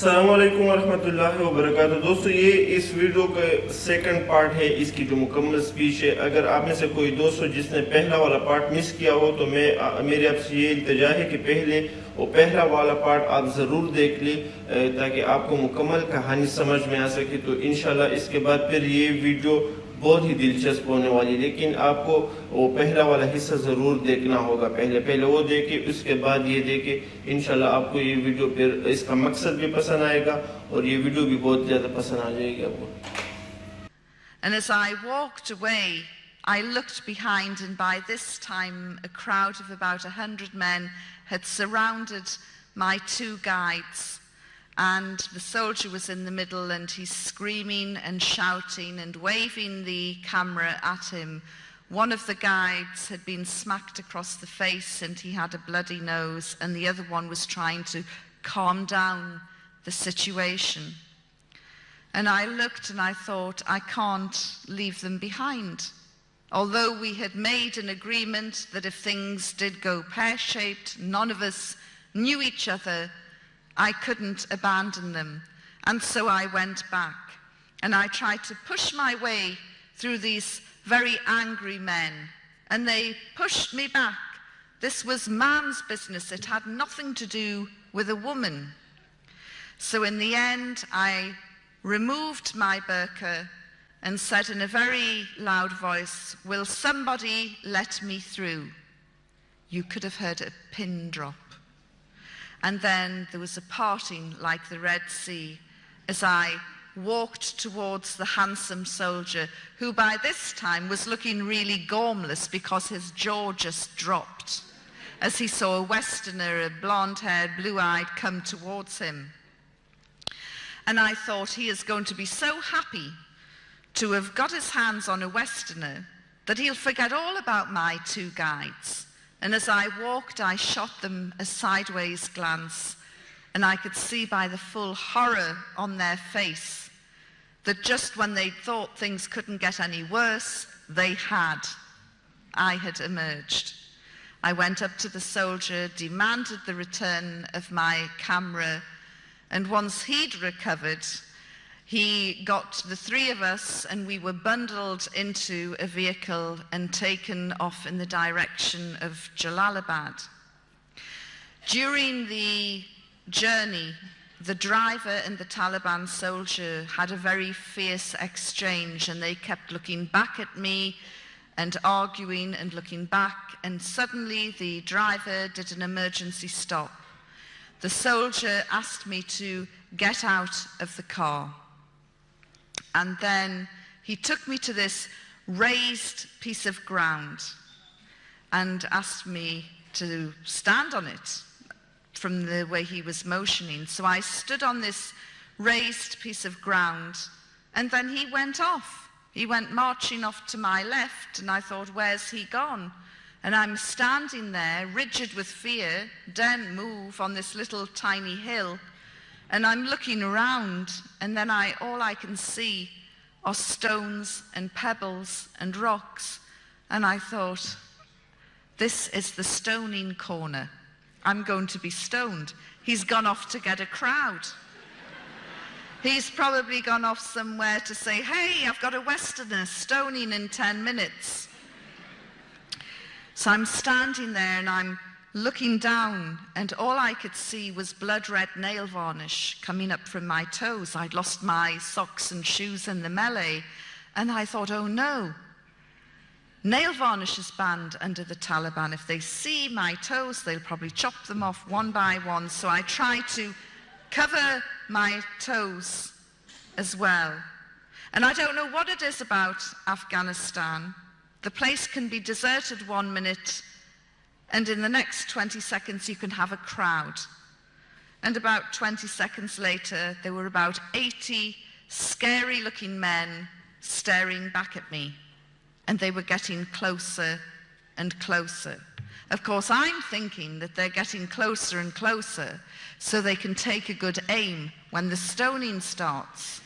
अस्सलाम वालेकुम वरहमतुल्लाहि वबरकातुहू। दोस्तों, ये इस वीडियो का सेकंड पार्ट है, इसकी जो मुकम्मल स्पीच है। अगर आप में से कोई दोस्त हो जिसने पहला वाला पार्ट मिस किया हो तो मेरी आपसे ये इल्तिजा है कि पहले वो पहला वाला पार्ट आप ज़रूर देख लें ताकि आपको मुकम्मल कहानी समझ में आ सके। तो इंशाल्लाह इसके बाद फिर ये वीडियो बहुत ही दिलचस्प होने वाली, लेकिन आपको वो पहला वाला हिस्सा ज़रूर देखना होगा। पहले वो देखे, उसके बाद ये देखे। इंशाल्लाह आपको ये वीडियो फिर इसका मकसद भी पसंद आएगा और ये वीडियो भी बहुत ज़्यादा पसंद आ जाएगी आपको। And as I walked away, I looked behind, and by this time a crowd of about 100 men had surrounded my two guides. And the soldier was in the middle, and he's screaming and shouting and waving the camera at him. One of the guides had been smacked across the face and he had a bloody nose, and the other one was trying to calm down the situation. And I looked and I thought, I can't leave them behind. Although we had made an agreement that if things did go pear-shaped, none of us knew each other, I couldn't abandon them. And so I went back and I tried to push my way through these very angry men, and they pushed me back. This was man's business. It had nothing to do with a woman. So in the end, I removed my burqa and said in a very loud voice, "Will somebody let me through?" You could have heard a pin drop. And then there was a parting like the Red Sea as I walked towards the handsome soldier, who by this time was looking really gormless because his jaw just dropped as he saw a Westerner, a blonde-haired, blue-eyed, come towards him. And I thought, he is going to be so happy to have got his hands on a Westerner that he'll forget all about my two guides. And as I walked, I shot them a sideways glance, and I could see by the full horror on their face that just when they thought things couldn't get any worse, they had. I had emerged. I went up to the soldier, demanded the return of my camera, and once he'd recovered, he got the three of us and we were bundled into a vehicle and taken off in the direction of Jalalabad. During the journey, the driver and the Taliban soldier had a very fierce exchange, and they kept looking back at me and arguing and looking back, and suddenly the driver did an emergency stop. The soldier asked me to get out of the car. And then he took me to this raised piece of ground and asked me to stand on it from the way he was motioning. So I stood on this raised piece of ground, and then he went off. He went marching off to my left, and I thought, where's he gone? And I'm standing there, rigid with fear, daren't move on this little tiny hill. And I'm looking around, and then all I can see are stones and pebbles and rocks. And I thought, this is the stoning corner. I'm going to be stoned. He's gone off to get a crowd. He's probably gone off somewhere to say, hey, I've got a Westerner stoning in 10 minutes. So I'm standing there and I'm looking down, and all I could see was blood-red nail varnish coming up from my toes. I'd lost my socks and shoes in the melee, and I thought, oh no, nail varnish is banned under the Taliban. If they see my toes, they'll probably chop them off one by one. So I tried to cover my toes as well. And I don't know what it is about Afghanistan. The place can be deserted 1 minute, and in the next 20 seconds you can have a crowd. And about 20 seconds later, there were about 80 scary-looking men staring back at me. And they were getting closer and closer. Of course, I'm thinking that they're getting closer and closer so they can take a good aim when the stoning starts.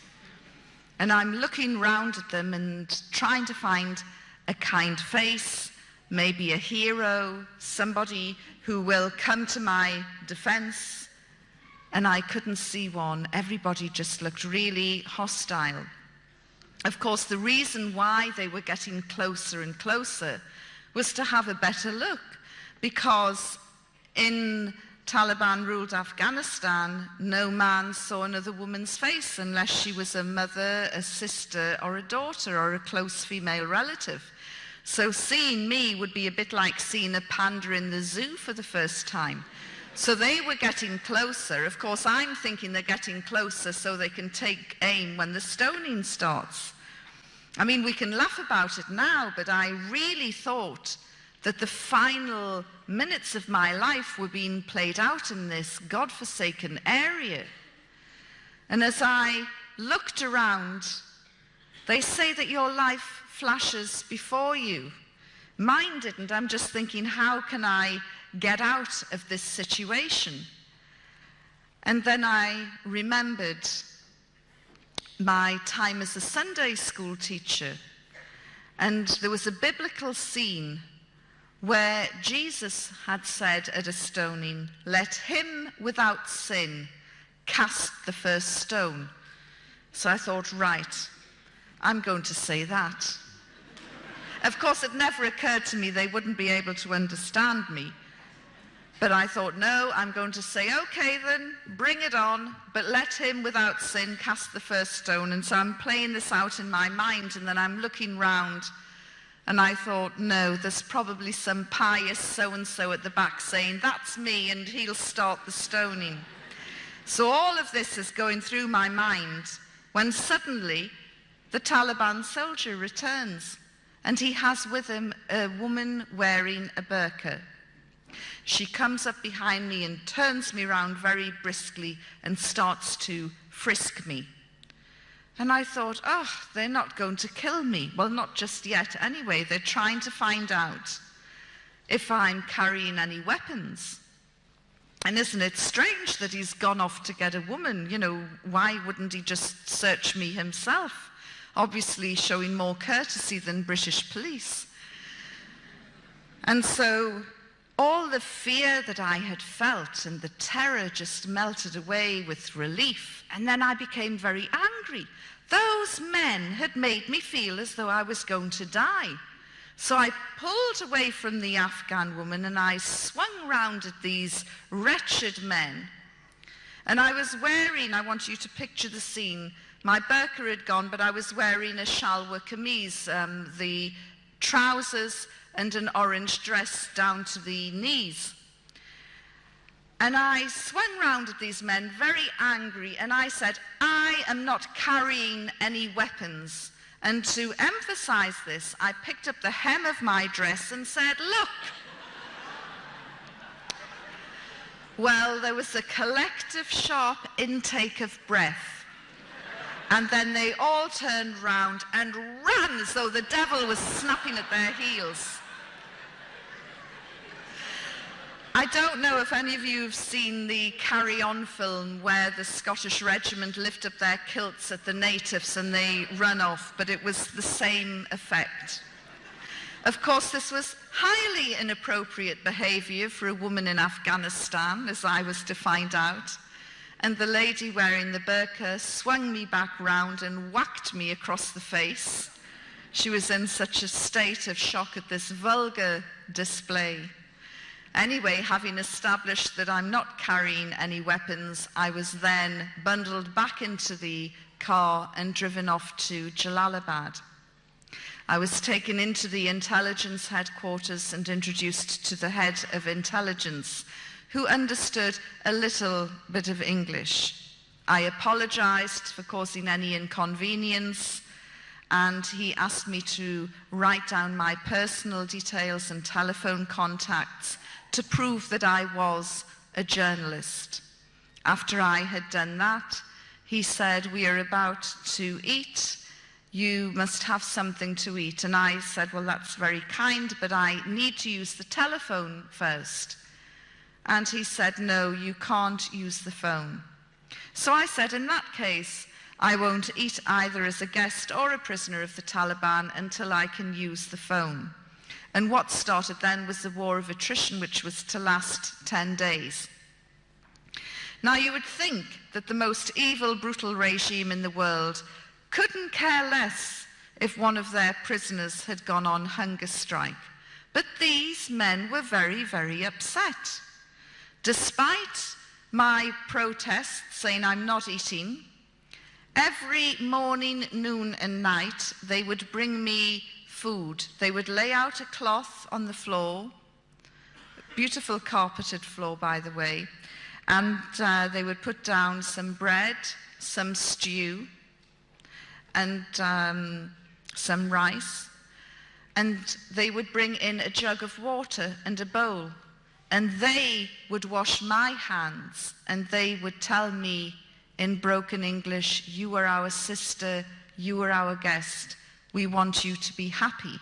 And I'm looking round at them and trying to find a kind face, maybe a hero, somebody who will come to my defense. and I couldn't see one. Everybody just looked really hostile. Of course, the reason why they were getting closer and closer was to have a better look, because in Taliban-ruled Afghanistan, no man saw another woman's face unless she was a mother, a sister, or a daughter, or a close female relative. So seeing me would be a bit like seeing a panda in the zoo for the first time. So they were getting closer. Of course, I'm thinking they're getting closer so they can take aim when the stoning starts. I mean, we can laugh about it now, but I really thought that the final minutes of my life were being played out in this godforsaken area. And as I looked around, they say that your life flashes before you. Mine didn't. I'm just thinking, how can I get out of this situation? And then I remembered my time as a Sunday school teacher, and there was a biblical scene where Jesus had said at a stoning, "Let him without sin cast the first stone." So I thought, right, I'm going to say that. Of course, it never occurred to me they wouldn't be able to understand me. But I thought, no, I'm going to say, okay then, bring it on, but let him without sin cast the first stone. And so I'm playing this out in my mind, and then I'm looking round, and I thought, no, there's probably some pious so-and-so at the back saying, that's me, and he'll start the stoning. So all of this is going through my mind when suddenly the Taliban soldier returns, and he has with him a woman wearing a burqa. She comes up behind me and turns me around very briskly and starts to frisk me. And I thought, oh, they're not going to kill me. Well, not just yet anyway. They're trying to find out if I'm carrying any weapons. And isn't it strange that he's gone off to get a woman? You know, why wouldn't he just search me himself? Obviously showing more courtesy than British police. And so all the fear that I had felt and the terror just melted away with relief. And then I became very angry. Those men had made me feel as though I was going to die. So I pulled away from the Afghan woman and I swung round at these wretched men. And I was wearing, I want you to picture the scene, my burqa had gone, but I was wearing a shalwar kameez, the trousers and an orange dress down to the knees. And I swung round at these men, very angry, and I said, I am not carrying any weapons. And to emphasize this, I picked up the hem of my dress and said, look. Well, there was a collective sharp intake of breath. And then they all turned round and ran as though the devil was snapping at their heels. I don't know if any of you have seen the Carry On film where the Scottish regiment lift up their kilts at the natives and they run off, but it was the same effect. Of course, this was highly inappropriate behavior for a woman in Afghanistan, as I was to find out. And the lady wearing the burqa swung me back round and whacked me across the face. She was in such a state of shock at this vulgar display. Anyway, having established that I'm not carrying any weapons, I was then bundled back into the car and driven off to Jalalabad. I was taken into the intelligence headquarters and introduced to the head of intelligence, who understood a little bit of English. I apologized for causing any inconvenience, and he asked me to write down my personal details and telephone contacts to prove that I was a journalist. After I had done that, he said, we are about to eat. You must have something to eat. And I said, well, that's very kind, but I need to use the telephone first. And he said, no, you can't use the phone. So I said, in that case, I won't eat either as a guest or a prisoner of the Taliban until I can use the phone. And what started then was the war of attrition, which was to last 10 days. Now, you would think that the most evil, brutal regime in the world couldn't care less if one of their prisoners had gone on hunger strike. But these men were very, very upset. Despite my protests saying I'm not eating, every morning, noon and night, they would bring me food. They would lay out a cloth on the floor, beautiful carpeted floor, by the way, and they would put down some bread, some stew, and some rice, and they would bring in a jug of water and a bowl, and they would wash my hands, and they would tell me in broken English, "You are our sister, you are our guest, we want you to be happy."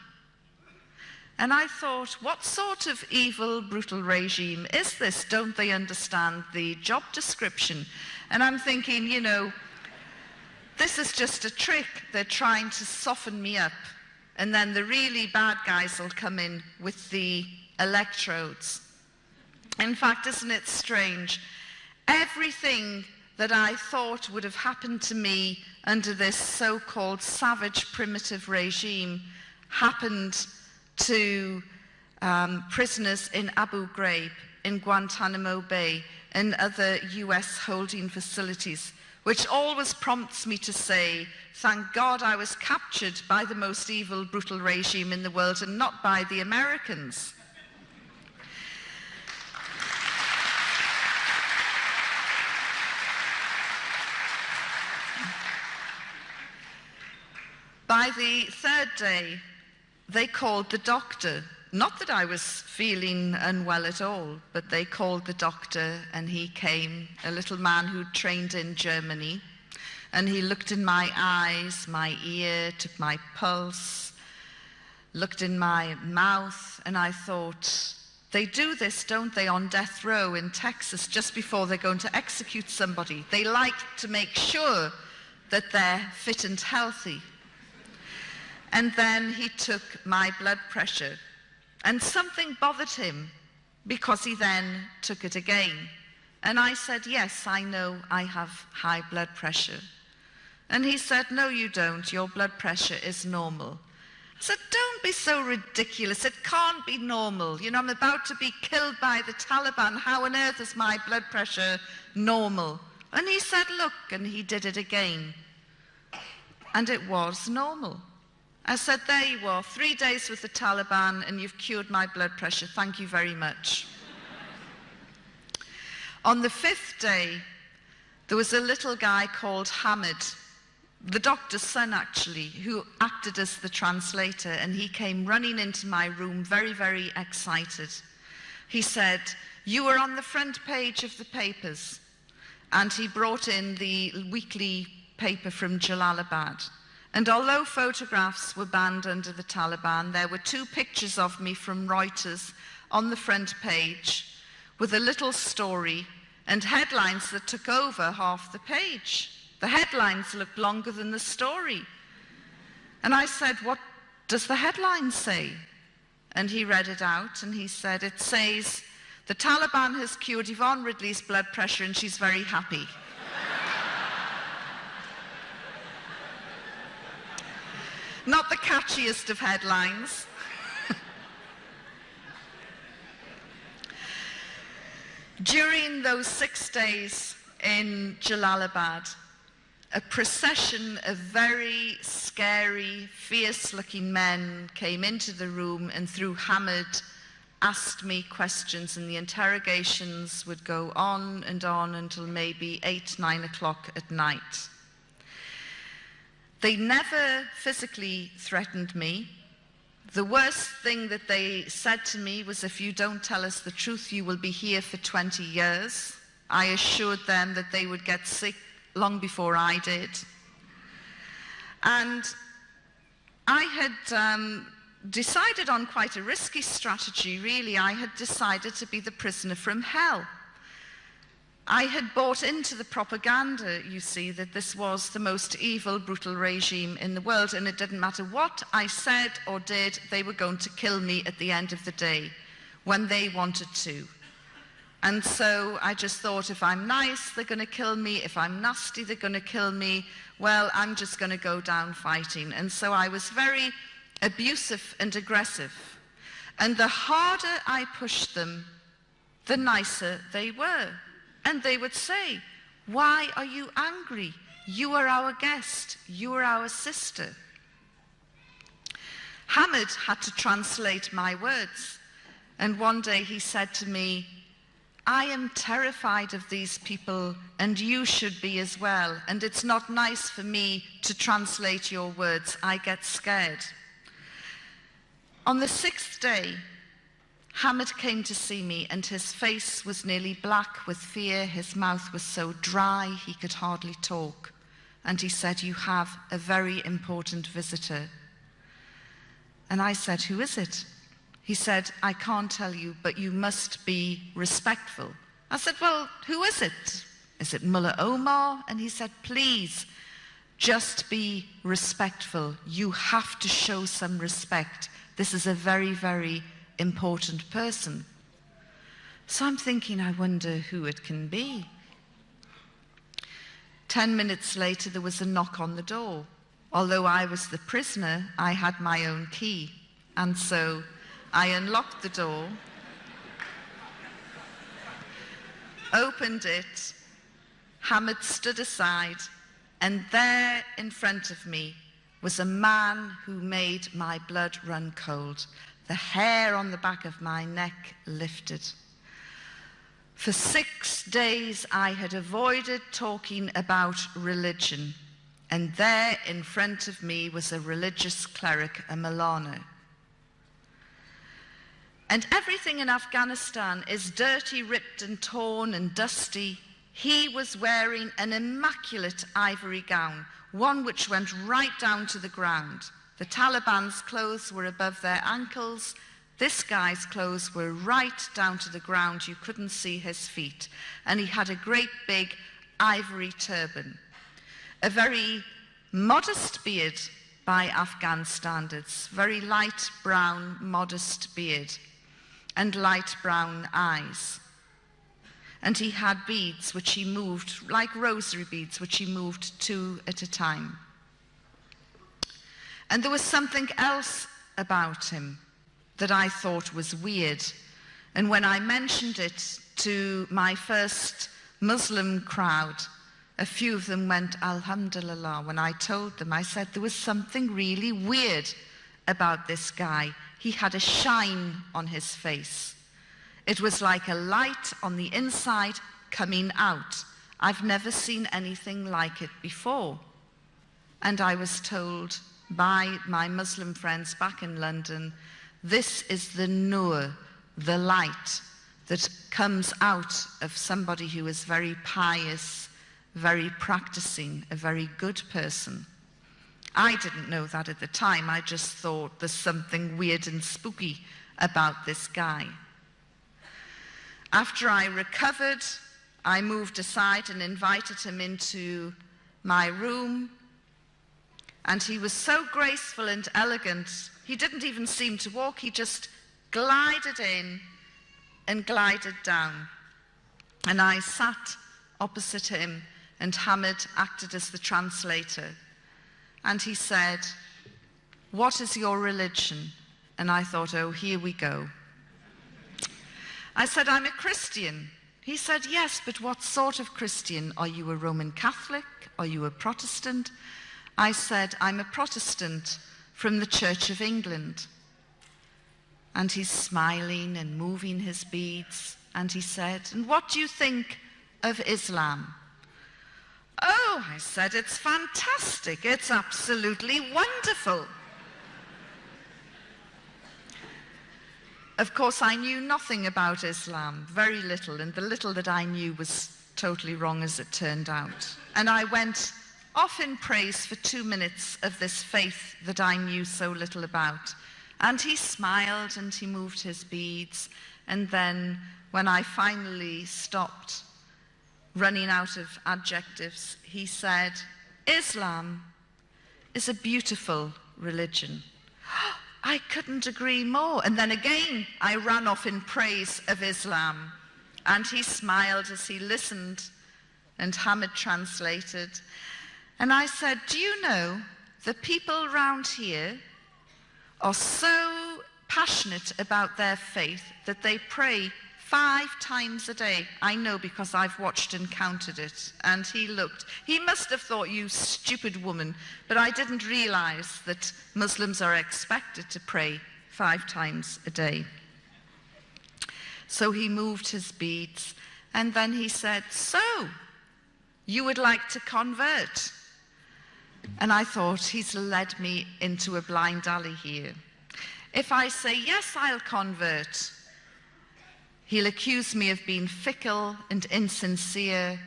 And I thought, what sort of evil, brutal regime is this? Don't they understand the job description? And I'm thinking, you know, this is just a trick. They're trying to soften me up. And then the really bad guys will come in with the electrodes. In fact, isn't it strange? Everything that I thought would have happened to me under this so-called savage, primitive regime happened to prisoners in Abu Ghraib, in Guantanamo Bay, and other US holding facilities, which always prompts me to say, thank God I was captured by the most evil, brutal regime in the world and not by the Americans. By the third day, they called the doctor. Not that I was feeling unwell at all, but they called the doctor and he came, a little man who'd trained in Germany, and he looked in my eyes, my ear, took my pulse, looked in my mouth, and I thought, they do this, don't they, on death row in Texas just before they're going to execute somebody. They like to make sure that they're fit and healthy. And then he took my blood pressure, and something bothered him because he then took it again. And I said, yes, I know I have high blood pressure. And he said, no, you don't. Your blood pressure is normal. I said, don't be so ridiculous. It can't be normal. You know, I'm about to be killed by the Taliban. How on earth is my blood pressure normal? And he said, look, and he did it again. And it was normal. I said, there you are, 3 days with the Taliban and you've cured my blood pressure. Thank you very much. On the 5th day, there was a little guy called Hamid, the doctor's son actually, who acted as the translator, and he came running into my room very, very excited. He said, you were on the front page of the papers. And he brought in the weekly paper from Jalalabad. And although photographs were banned under the Taliban, there were 2 pictures of me from Reuters on the front page with a little story and headlines that took over half the page. The headlines looked longer than the story. And I said, what does the headline say? And he read it out and he said, it says, the Taliban has cured Yvonne Ridley's blood pressure and she's very happy. Not the catchiest of headlines. During those 6 days in Jalalabad, a procession of very scary, fierce-looking men came into the room and through Hamid asked me questions, and the interrogations would go on until maybe 8, 9 o'clock at night. They never physically threatened me. The worst thing that they said to me was, if you don't tell us the truth, you will be here for 20 years. I assured them that they would get sick long before I did. And I had decided on quite a risky strategy, really. I had decided to be the prisoner from hell. I had bought into the propaganda, you see, that this was the most evil, brutal regime in the world, and it didn't matter what I said or did, they were going to kill me at the end of the day, when they wanted to. And so I just thought, if I'm nice, they're going to kill me. If I'm nasty, they're going to kill me. Well, I'm just going to go down fighting. And so I was very abusive and aggressive. And the harder I pushed them, the nicer they were. And they would say, "Why are you angry? You are our guest. You are our sister." Hamid had to translate my words. And one day he said to me, "I am terrified of these people, and you should be as well. And it's not nice for me to translate your words. I get scared." On the 6th day, Hamid came to see me, and his face was nearly black with fear. His mouth was so dry he could hardly talk. And he said, "You have a very important visitor." And I said, "Who is it?" He said, "I can't tell you, but you must be respectful." I said, "Well, who is it? Is it Mullah Omar?" And he said, "Please, just be respectful. You have to show some respect. This is a very, very important person." So I'm thinking, I wonder who it can be. 10 minutes later, there was a knock on the door. Although I was the prisoner, I had my own key. And so I unlocked the door, opened it. Hamid stood aside, and there in front of me was a man who made my blood run cold. The hair on the back of my neck lifted. For 6 days I had avoided talking about religion, and there in front of me was a religious cleric, a Maulana. And everything in Afghanistan is dirty, ripped and torn and dusty. He was wearing an immaculate ivory gown, one which went right down to the ground. The Taliban's clothes were above their ankles. This guy's clothes were right down to the ground. You couldn't see his feet. And he had a great big ivory turban. A very modest beard by Afghan standards, very light brown, modest beard, and light brown eyes. And he had beads which he moved, like rosary beads, which he moved 2 at a time. And there was something else about him that I thought was weird. And when I mentioned it to my first Muslim crowd, a few of them went, "Alhamdulillah." When I told them, I said there was something really weird about this guy. He had a shine on his face. It was like a light on the inside coming out. I've never seen anything like it before. And I was told by my Muslim friends back in London, this is the nur, the light that comes out of somebody who is very pious, very practicing, a very good person. I didn't know that at the time. I just thought there's something weird and spooky about this guy. After I recovered, I moved aside and invited him into my room. And he was so graceful and elegant, he didn't even seem to walk. He just glided in and glided down. And I sat opposite him, and Hamid acted as the translator. And he said, "What is your religion?" And I thought, oh, here we go. I said, "I'm a Christian." He said, "Yes, but what sort of Christian? Are you a Roman Catholic? Are you a Protestant?" I said, "I'm a Protestant from the Church of England." And he's smiling and moving his beads. And he said, "And what do you think of Islam?" "Oh," I said, "it's fantastic. It's absolutely wonderful." Of course, I knew nothing about Islam, very little, and the little that I knew was totally wrong as it turned out. And I went off in praise for 2 minutes of this faith that I knew so little about. And he smiled and he moved his beads. And then when I finally stopped running out of adjectives, he said, "Islam is a beautiful religion." I couldn't agree more. And then again, I ran off in praise of Islam. And he smiled as he listened, and Hamid translated. And I said, do you know, the people around here are so passionate about their faith that they pray 5 times a day. I know because I've watched and counted it. And he looked. He must have thought, you stupid woman. But I didn't realize that Muslims are expected to pray 5 times a day. So he moved his beads, and then he said, so, you would like to convert? And I thought, he's led me into a blind alley here. If I say, yes, I'll convert, he'll accuse me of being fickle and insincere,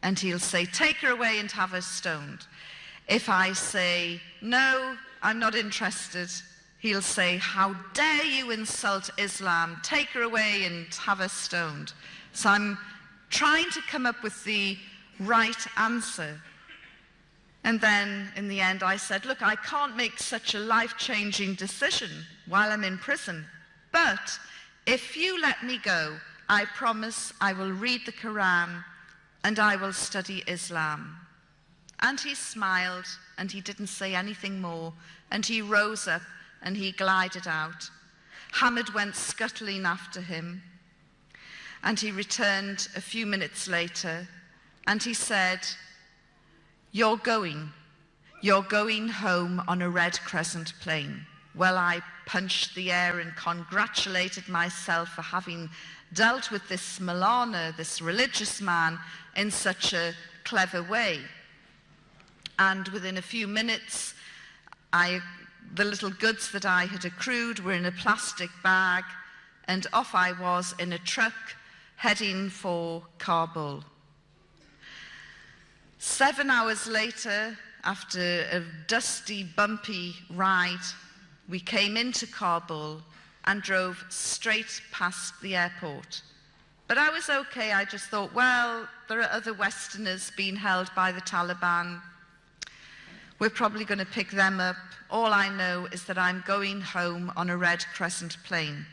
and he'll say, take her away and have her stoned. If I say, no, I'm not interested, he'll say, how dare you insult Islam? Take her away and have her stoned. So I'm trying to come up with the right answer. And then in the end I said, look, I can't make such a life-changing decision while I'm in prison. But if you let me go, I promise I will read the Quran and I will study Islam. And he smiled and he didn't say anything more. And he rose up and he glided out. Hamid went scuttling after him, and he returned a few minutes later, and he said, you're going home on a red crescent plane. Well, I punched the air and congratulated myself for having dealt with this Maulana, this religious man, in such a clever way. And within a few minutes, the little goods that I had accrued were in a plastic bag, and off I was in a truck heading for Kabul. 7 hours later, after a dusty, bumpy ride, we came into Kabul and drove straight past the airport. But I was okay. I just thought, well, there are other Westerners being held by the Taliban. We're probably going to pick them up. All I know is that I'm going home on a red crescent plane.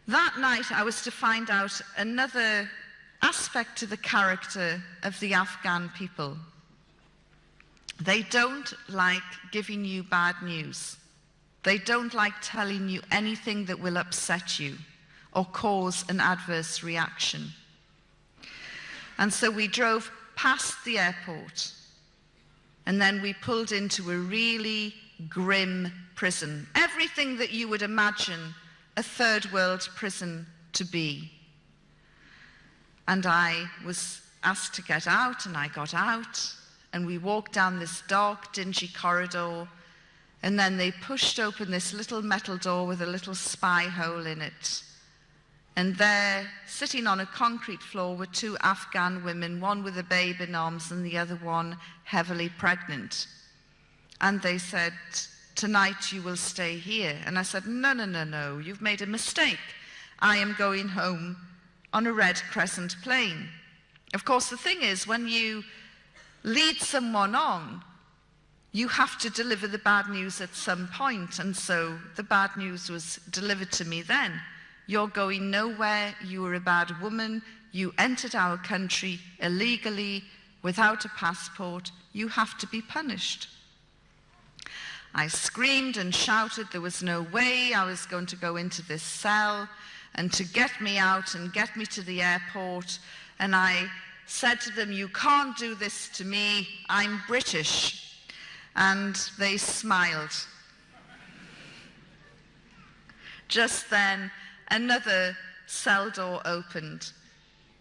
That night I was to find out another aspect to the character of the Afghan people. They don't like giving you bad news. They don't like telling you anything that will upset you or cause an adverse reaction. And so we drove past the airport, and then we pulled into a really grim prison. Everything that you would imagine a third world prison to be. And I was asked to get out, and I got out, and we walked down this dark, dingy corridor, and then they pushed open this little metal door with a little spy hole in it. And there, sitting on a concrete floor, were 2 Afghan women, one with a babe in arms and the other one heavily pregnant. And they said, tonight you will stay here. And I said, no, you've made a mistake. I am going home on a red crescent plane. Of course, the thing is, when you lead someone on, you have to deliver the bad news at some point. And so the bad news was delivered to me then. You're going nowhere, you were a bad woman, you entered our country illegally, without a passport, you have to be punished. I screamed and shouted there was no way I was going to go into this cell, and to get me out and get me to the airport, and I said to them, you can't do this to me, I'm British. And they smiled. Just then, another cell door opened,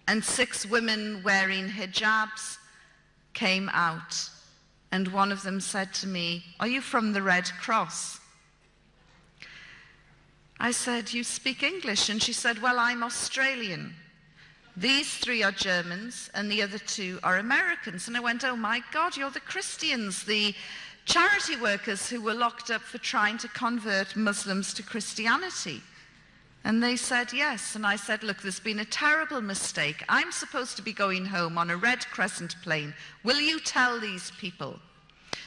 and 6 women wearing hijabs came out. And one of them said to me, are you from the Red Cross? I said, you speak English? And she said, well, I'm Australian. These 3 are Germans, and the other 2 are Americans. And I went, oh my God, you're the Christians, the charity workers who were locked up for trying to convert Muslims to Christianity. And they said yes. And I said, look, there's been a terrible mistake. I'm supposed to be going home on a red crescent plane. Will you tell these people?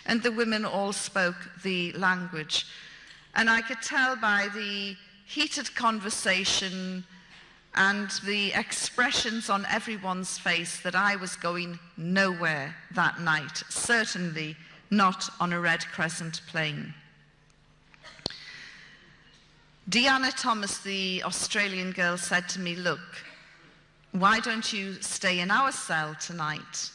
And the women all spoke the language. And I could tell by the heated conversation and the expressions on everyone's face that I was going nowhere that night, certainly not on a Red Crescent plane. Deanna Thomas, the Australian girl, said to me, "Look, why don't you stay in our cell tonight,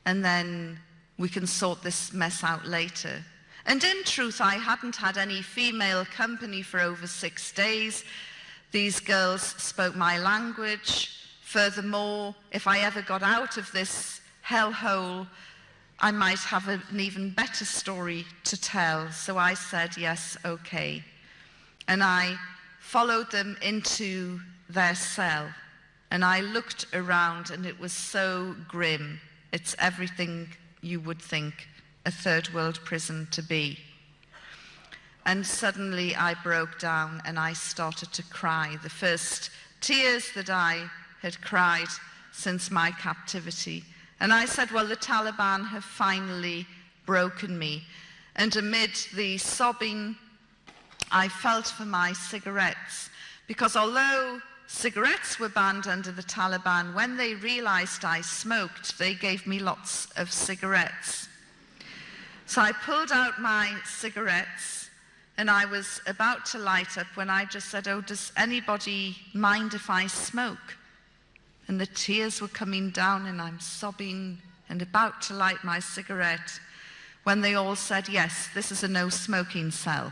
and then we can sort this mess out later." And in truth, I hadn't had any female company for over 6 days. These girls spoke my language. Furthermore, if I ever got out of this hellhole, I might have an even better story to tell. So I said, yes, okay. And I followed them into their cell. And I looked around, and it was so grim. It's everything you would think a third world prison to be. And suddenly I broke down and I started to cry. The first tears that I had cried since my captivity. And I said, well, the Taliban have finally broken me. And amid the sobbing, I felt for my cigarettes, because although cigarettes were banned under the Taliban, when they realized I smoked, they gave me lots of cigarettes. So I pulled out my cigarettes, and I was about to light up when I just said, oh, does anybody mind if I smoke? And the tears were coming down, and I'm sobbing and about to light my cigarette when they all said, yes, this is a no-smoking cell.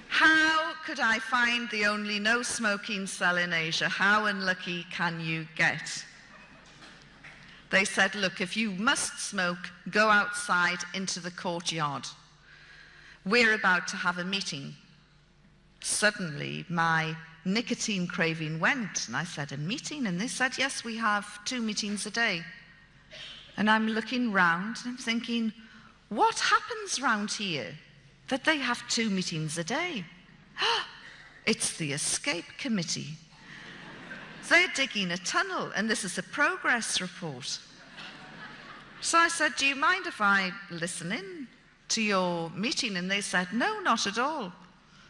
How could I find the only no-smoking cell in Asia? How unlucky can you get? They said, look, if you must smoke, go outside into the courtyard. We're about to have a meeting. Suddenly, my nicotine craving went, and I said, a meeting? And they said, yes, we have 2 meetings a day. And I'm looking round, and I'm thinking, what happens round here that they have 2 meetings a day? It's the escape committee. They're digging a tunnel, and this is a progress report. So I said, do you mind if I listen in to your meeting? And they said, no, not at all.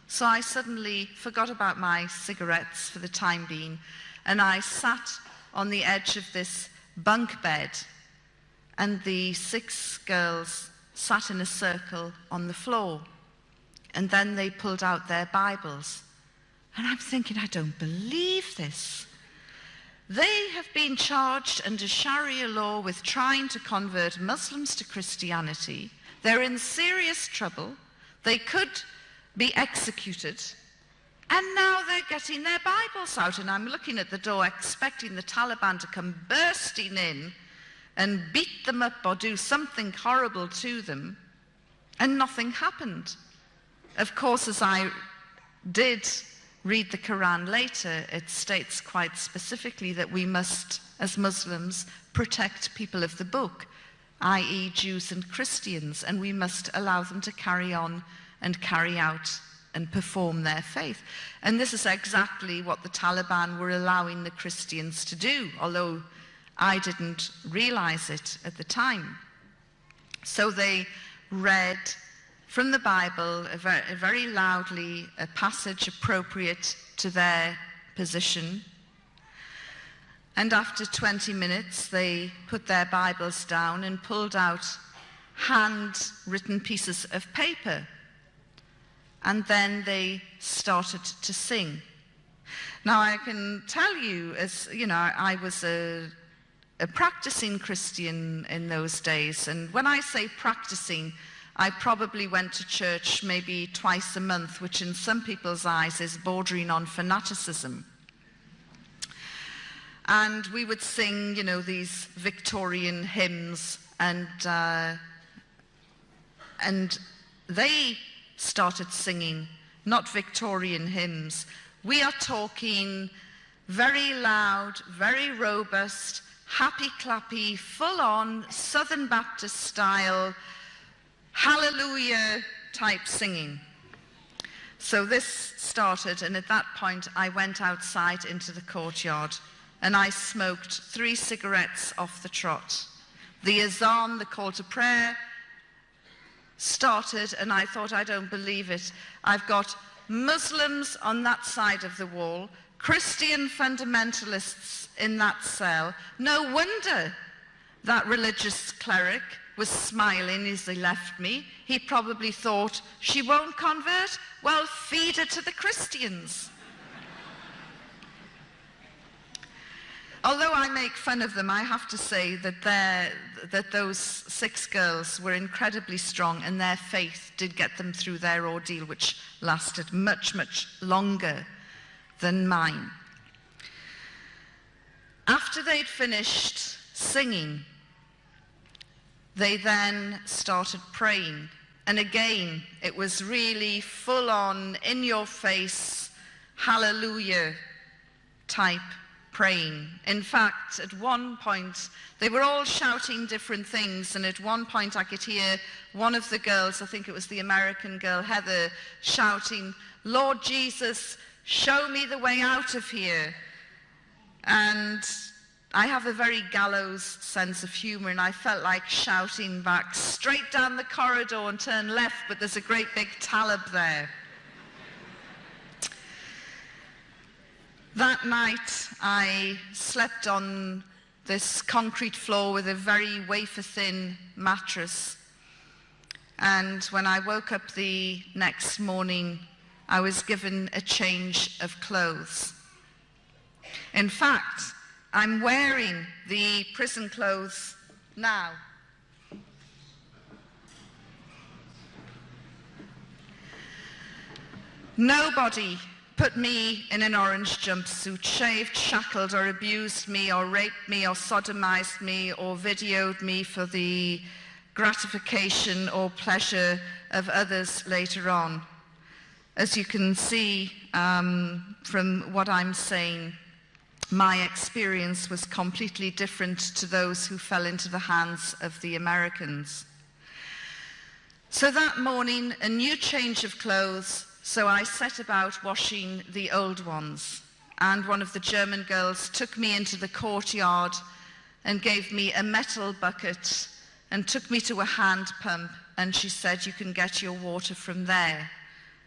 So I suddenly forgot about my cigarettes for the time being, and I sat on the edge of this bunk bed, and the 6 girls sat in a circle on the floor. And then they pulled out their Bibles. And I'm thinking, I don't believe this. They have been charged under Sharia law with trying to convert Muslims to Christianity. They're in serious trouble. They could be executed. And now they're getting their Bibles out. And I'm looking at the door expecting the Taliban to come bursting in and beat them up or do something horrible to them. And nothing happened. Of course, as I did read the Quran later, it states quite specifically that we must, as Muslims, protect people of the book, i.e. Jews and Christians, and we must allow them to carry on and carry out and perform their faith. And this is exactly what the Taliban were allowing the Christians to do, although I didn't realize it at the time. So they read from the Bible, very loudly, a passage appropriate to their position. And after 20 minutes, they put their Bibles down and pulled out handwritten pieces of paper. And then they started to sing. Now, I can tell you, as you know, I was a practicing Christian in those days. And when I say practicing, I probably went to church maybe twice a month, which in some people's eyes is bordering on fanaticism. And we would sing, you know, these Victorian hymns, and they started singing, not Victorian hymns. We are talking very loud, very robust, happy-clappy, full-on Southern Baptist style, hallelujah type singing. So this started, and at that point I went outside into the courtyard and I smoked 3 cigarettes off the trot. The azan, the call to prayer, started, and I thought, I don't believe it. I've got Muslims on that side of the wall, Christian fundamentalists in that cell. No wonder that religious cleric was smiling as he left me. He probably thought, she won't convert? Well, feed her to the Christians. Although I make fun of them, I have to say that those 6 girls were incredibly strong, and their faith did get them through their ordeal, which lasted much, much longer than mine. After they'd finished singing, they then started praying. And again, it was really full on, in your face, hallelujah type praying. In fact, at one point, they were all shouting different things, and at one point I could hear one of the girls, I think it was the American girl, Heather, shouting, Lord Jesus, show me the way out of here. And I have a very gallows sense of humor, and I felt like shouting back, straight down the corridor and turn left, but there's a great big Talib there. That night, I slept on this concrete floor with a very wafer-thin mattress. And when I woke up the next morning, I was given a change of clothes. In fact, I'm wearing the prison clothes now. Nobody put me in an orange jumpsuit, shaved, shackled, or abused me, or raped me, or sodomized me, or videoed me for the gratification or pleasure of others later on. As you can see from what I'm saying, my experience was completely different to those who fell into the hands of the Americans. So that morning, a new change of clothes, so I set about washing the old ones. And one of the German girls took me into the courtyard and gave me a metal bucket and took me to a hand pump, and she said, you can get your water from there.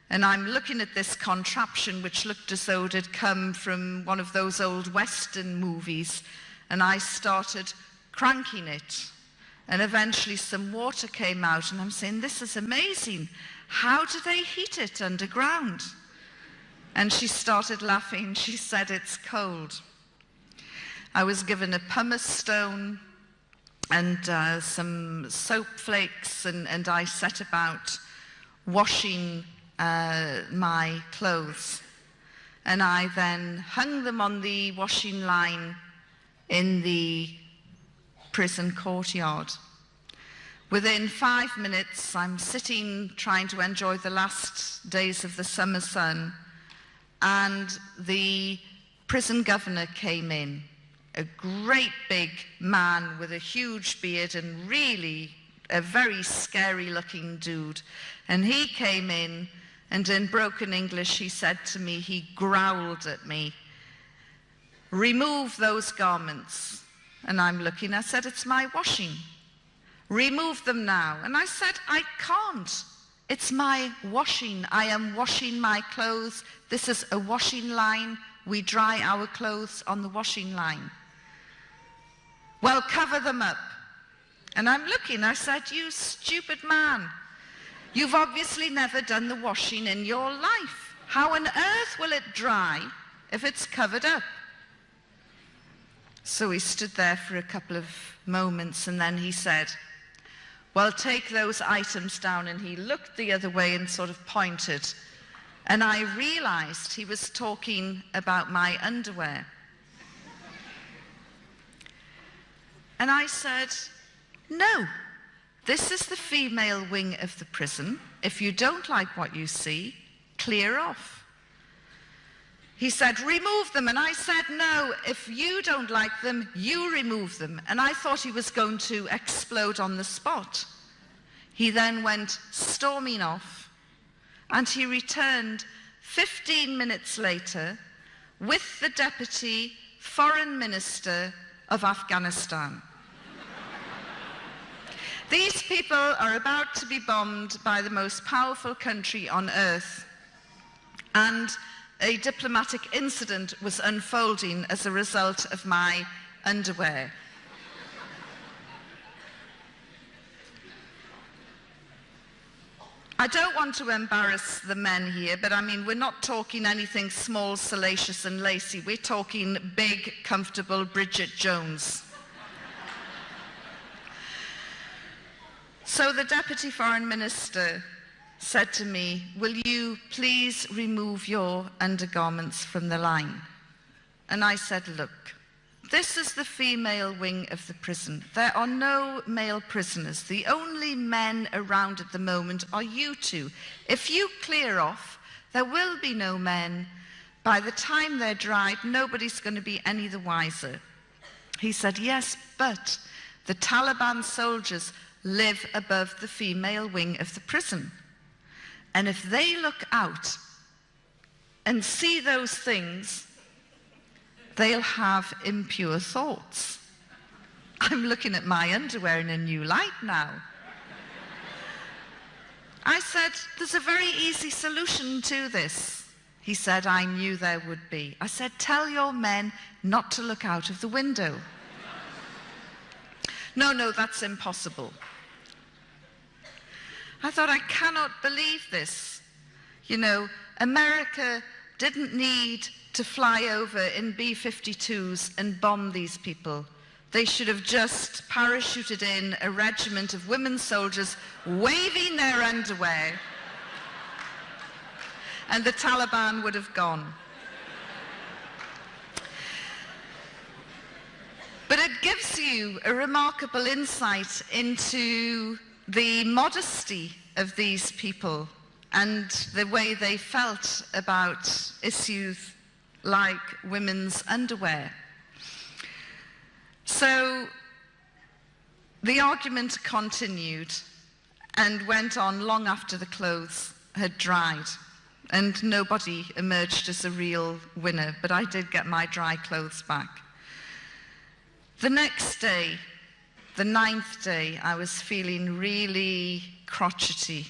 And I'm looking at this contraption which looked as though it had come from one of those old Western movies, and I started cranking it. And eventually some water came out, and I'm saying, this is amazing. How do they heat it underground? And she started laughing. She said, it's cold. I was given a pumice stone and some soap flakes, and I set about washing my clothes. And I then hung them on the washing line in the prison courtyard. Within 5 minutes, I'm sitting trying to enjoy the last days of the summer sun, and the prison governor came in, a great big man with a huge beard and really a very scary looking dude. And he came in, and in broken English he said to me, he growled at me, remove those garments. And I'm looking, I said, it's my washing. Remove them now. And I said, I can't. It's my washing. I am washing my clothes. This is a washing line. We dry our clothes on the washing line. Well, cover them up. And I'm looking, I said, you stupid man. You've obviously never done the washing in your life. How on earth will it dry if it's covered up? So he stood there for a couple of moments, and then he said, well, take those items down. And he looked the other way and sort of pointed. And I realized he was talking about my underwear. And I said, no, this is the female wing of the prison. If you don't like what you see, clear off. He said, remove them. And I said, no, if you don't like them, you remove them. And I thought he was going to explode on the spot. He then went storming off, and he returned 15 minutes later with the Deputy Foreign Minister of Afghanistan. These people are about to be bombed by the most powerful country on earth. and a diplomatic incident was unfolding as a result of my underwear. I don't want to embarrass the men here, but I mean, we're not talking anything small, salacious and lacy. We're talking big, comfortable Bridget Jones. So the Deputy Foreign Minister said to me, "Will you please remove your undergarments from the line?" And I said, "Look, this is the female wing of the prison. There are no male prisoners. The only men around at the moment are you two. If you clear off, there will be no men. By the time they're dried, nobody's going to be any the wiser." He said, "Yes, but the Taliban soldiers live above the female wing of the prison. And if they look out and see those things, they'll have impure thoughts." I'm looking at my underwear in a new light now. I said, "There's a very easy solution to this." He said, "I knew there would be." I said, "Tell your men not to look out of the window." No, that's impossible." I thought, I cannot believe this. You know, America didn't need to fly over in B-52s and bomb these people. They should have just parachuted in a regiment of women soldiers waving their underwear, and the Taliban would have gone. But it gives you a remarkable insight into the modesty of these people and the way they felt about issues like women's underwear. So the argument continued and went on long after the clothes had dried, and nobody emerged as a real winner, but I did get my dry clothes back. The next day, the 9th day, I was feeling really crotchety.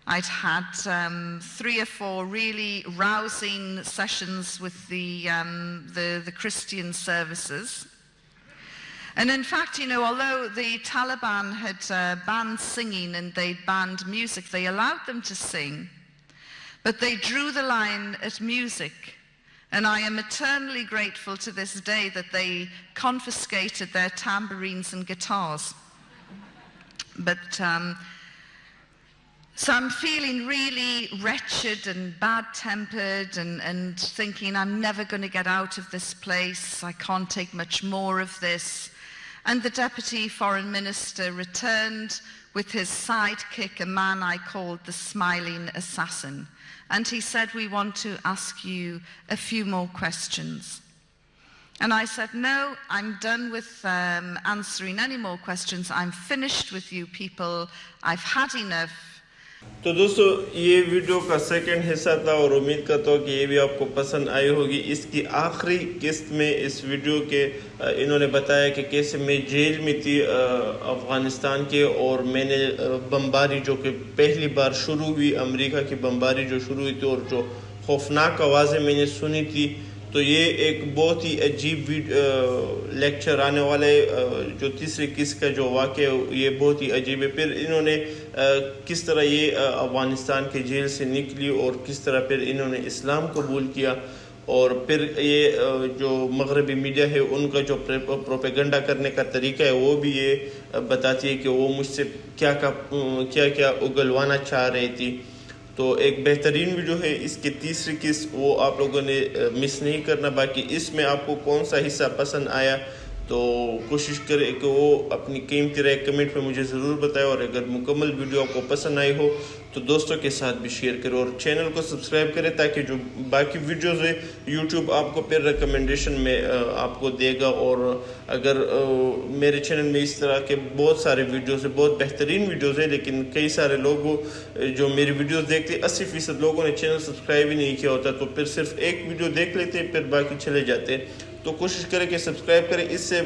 I'd had 3 or 4 really rousing sessions with the Christian services. And in fact, you know, although the Taliban had banned singing and they'd banned music, they allowed them to sing, but they drew the line at music. And I am eternally grateful to this day that they confiscated their tambourines and guitars. But so I'm feeling really wretched and bad-tempered and thinking, I'm never going to get out of this place. I can't take much more of this. And the Deputy Foreign Minister returned with his sidekick, a man I called the Smiling Assassin. And he said, "We want to ask you a few more questions." And I said, "No, I'm done with answering any more questions. I'm finished with you people. I've had enough." तो दोस्तों, ये video का second हिस्सा था और उम्मीद करता हूँ कि ये भी आपको पसंद आई होगी। इसकी आखिरी किस्त में इस वीडियो के इन्होंने बताया कि कैसे मैं जेल में थी अफ़गानिस्तान के, और मैंने बमबारी जो कि पहली बार शुरू हुई, अमेरिका की बमबारी जो शुरू हुई थी और जो खौफनाक आवाज़ें मैंने सुनी थी, तो ये एक बहुत ही अजीब लेक्चर आने वाला है। जो तीसरी किस्त का जो वाक़या है ये बहुत ही अजीब है। फिर इन्होंने किस तरह ये अफ़गानिस्तान के जेल से निकली और किस तरह फिर इन्होंने इस्लाम कबूल किया, और फिर ये जो मगरबी मीडिया है उनका जो प्रोपेगेंडा करने का तरीका है वो भी ये बताती है कि वो मुझसे क्या उगलवाना चाह रही थी। तो एक बेहतरीन वीडियो है, इसकी तीसरी किस्त वो आप लोगों ने मिस नहीं करना। बाकी इसमें आपको कौन सा हिस्सा पसंद आया तो कोशिश करें कि वो अपनी कीमती राय कमेंट में मुझे ज़रूर बताएं, और अगर मुकम्मल वीडियो आपको पसंद आई हो तो दोस्तों के साथ भी शेयर करें और चैनल को सब्सक्राइब करें ताकि जो बाकी वीडियोज़ है यूट्यूब आपको फिर रिकमेंडेशन में आपको देगा। और अगर मेरे चैनल में इस तरह के बहुत सारे वीडियोज़ है, बहुत बेहतरीन वीडियोज़ है, लेकिन कई सारे लोग जो मेरी वीडियोज़ देखते 80% लोगों ने चैनल सब्सक्राइब ही नहीं किया होता, तो फिर सिर्फ एक वीडियो देख लेते हैं फिर बाकी चले जाते हैं। तो कोशिश करें कि सब्सक्राइब करें, इससे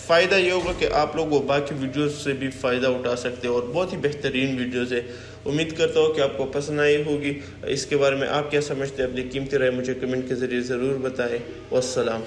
फ़ायदा ये होगा कि आप लोग वो बाकी वीडियोस से भी फ़ायदा उठा सकते हैं और बहुत ही बेहतरीन वीडियोस है। उम्मीद करता हूँ कि आपको पसंद आई होगी। इसके बारे में आप क्या समझते हैं, अपनी कीमती राय मुझे कमेंट के ज़रिए ज़रूर बताएं। वस्सलाम।